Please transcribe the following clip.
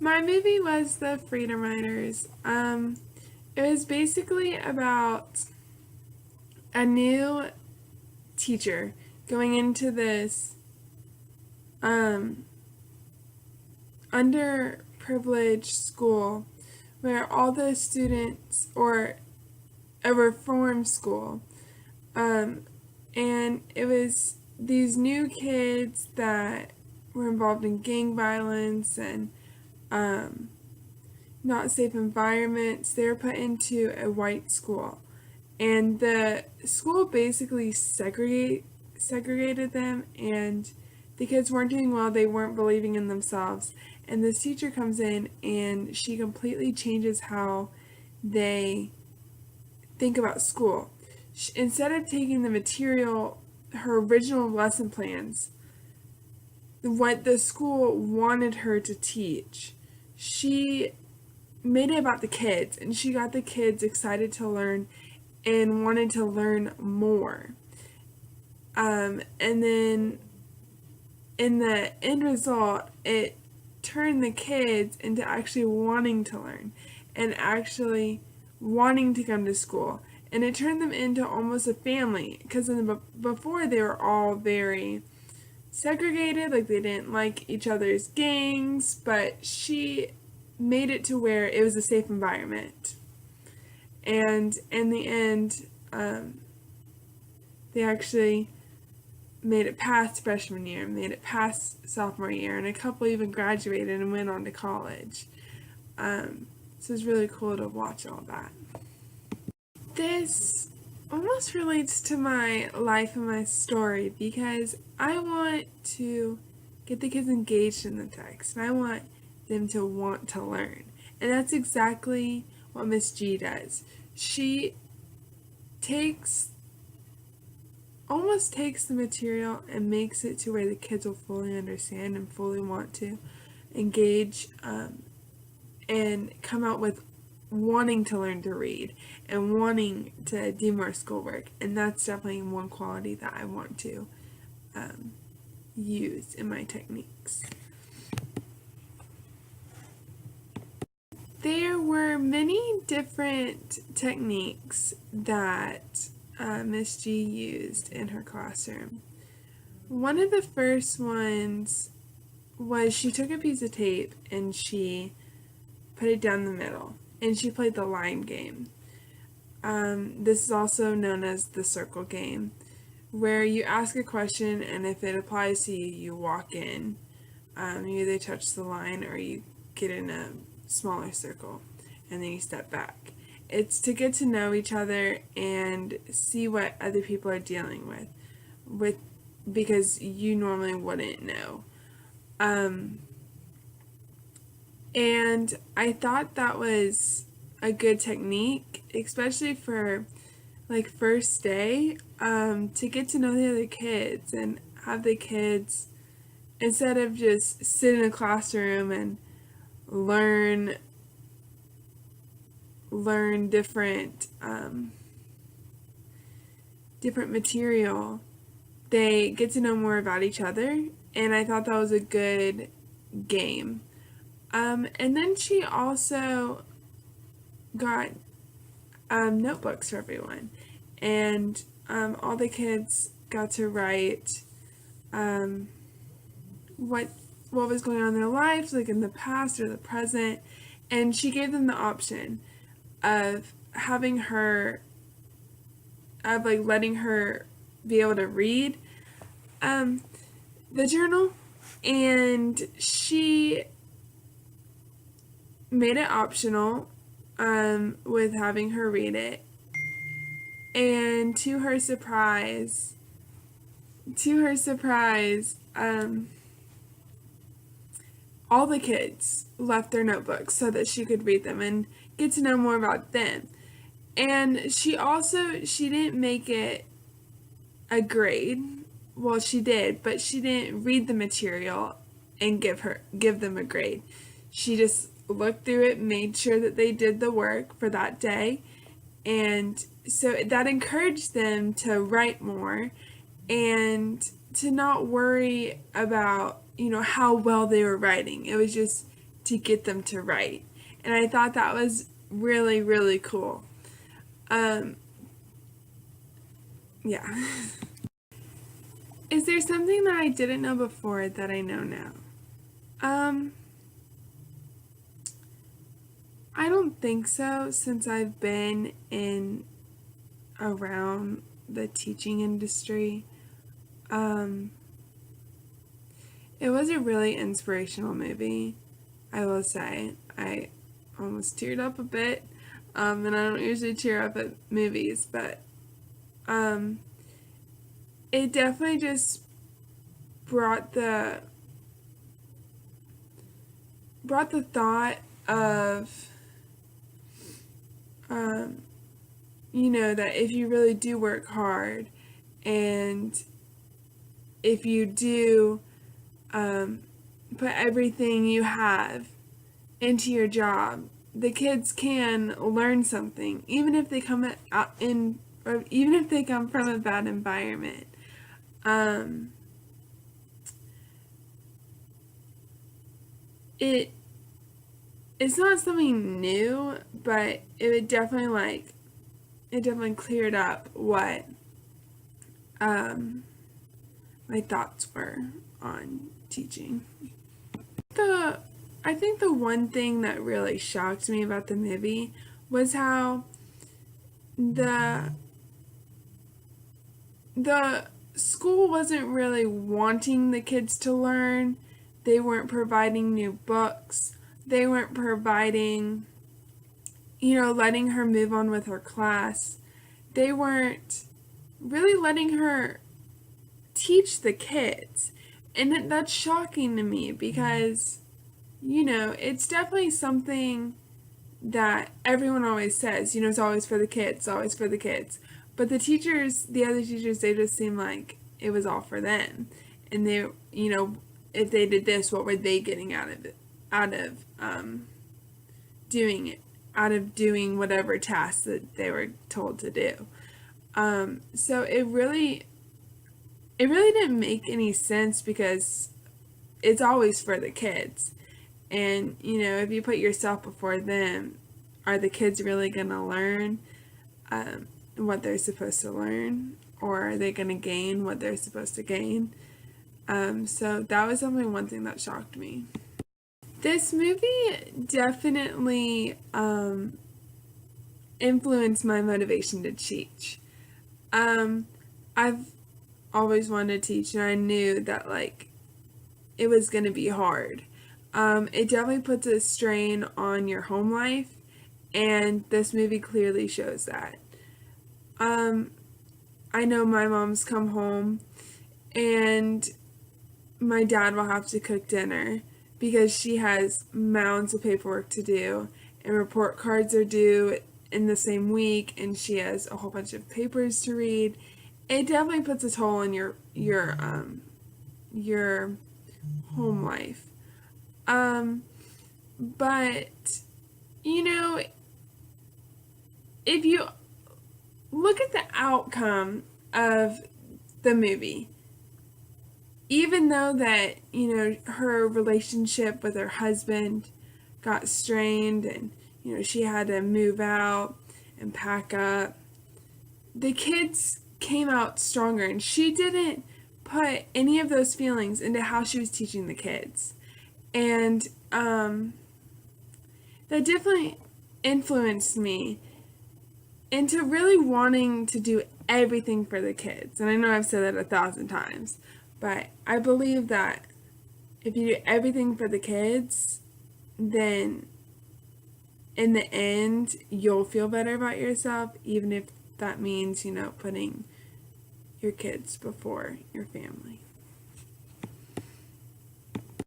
My movie was The Freedom Riders. It was basically about a new teacher going into this um, underprivileged school where all the students, or a reform school, um, and it was these new kids that were involved in gang violence and um, not safe environments. They were put into a white school, and the school basically segregated them, and the kids weren't doing well. They weren't believing in themselves, and this teacher comes in and she completely changes how they think about school. Instead of taking the material, her original lesson plans, what the school wanted her to teach, she made it about the kids, and she got the kids excited to learn and wanted to learn more. And then in the end result, it turned the kids into actually wanting to learn and actually wanting to come to school. And it turned them into almost a family, because before they were all very segregated, like they didn't like each other's gangs, but she made it to where it was a safe environment. And in the end, they actually made it past freshman year, made it past sophomore year, and a couple even graduated and went on to college. So it's really cool to watch all that. This almost relates to my life and my story because I want to get the kids engaged in the text and I want them to want to learn. And that's exactly what Miss G does. She takes almost takes the material and makes it to where the kids will fully understand and fully want to engage and come out with wanting to learn to read and wanting to do more schoolwork. And that's definitely one quality that I want to use in my techniques. There were many different techniques that Miss G used in her classroom. One of the first ones was she took a piece of tape and she put it down the middle and she played the line game. This is also known as the circle game, where you ask a question and if it applies to you, you walk in. You either touch the line or you get in a smaller circle and then you step back. It's to get to know each other and see what other people are dealing with because you normally wouldn't know. And I thought that was a good technique, especially for like first day, to get to know the other kids and have the kids, instead of just sit in a classroom and learn different different material, they get to know more about each other, and I thought that was a good game. And then she also got notebooks for everyone, and all the kids got to write what was going on in their lives, like in the past or the present, and she gave them the option of having her, of like letting her be able to read the journal, and she made it optional with having her read it. And to her surprise, all the kids left their notebooks so that she could read them and get to know more about them. And she didn't make it a grade. Well, she did, but she didn't read the material and give them a grade. She just looked through it, made sure that they did the work for that day, and so that encouraged them to write more and to not worry about, how well they were writing. It was just to get them to write. And I thought that was really, really cool. Yeah. Is there something that I didn't know before that I know now? I don't think so, since I've been in around the teaching industry. It was a really inspirational movie, I will say. I almost teared up a bit, and I don't usually tear up at movies, but it definitely just brought the thought of that if you really do work hard, and if you do put everything you have into your job, the kids can learn something, even if they come or even if they come from a bad environment. It's not something new, but it definitely cleared up what my thoughts were on teaching. I think the one thing that really shocked me about the movie was how the school wasn't really wanting the kids to learn. They weren't providing new books. They weren't providing, letting her move on with her class. They weren't really letting her teach the kids. And that's shocking to me because, it's definitely something that everyone always says, it's always for the kids, always for the kids. But the other teachers, they just seem like it was all for them. And they, if they did this, what were they getting out of it? Doing it, out of doing whatever task that they were told to do. So it really didn't make any sense because it's always for the kids. And, if you put yourself before them, are the kids really going to learn what they're supposed to learn? Or are they going to gain what they're supposed to gain? So that was definitely one thing that shocked me. This movie definitely influenced my motivation to teach. I've always wanted to teach, and I knew that, it was going to be hard. It definitely puts a strain on your home life, and this movie clearly shows that. I know my mom's come home, and my dad will have to cook dinner because she has mounds of paperwork to do, and report cards are due in the same week, and she has a whole bunch of papers to read. It definitely puts a toll on your home life. But if you look at the outcome of the movie, even though that, her relationship with her husband got strained and, she had to move out and pack up, the kids came out stronger, and she didn't put any of those feelings into how she was teaching the kids. And that definitely influenced me into really wanting to do everything for the kids. And I know I've said that 1,000 times, but I believe that if you do everything for the kids, then in the end, you'll feel better about yourself, even if that means, putting your kids before your family.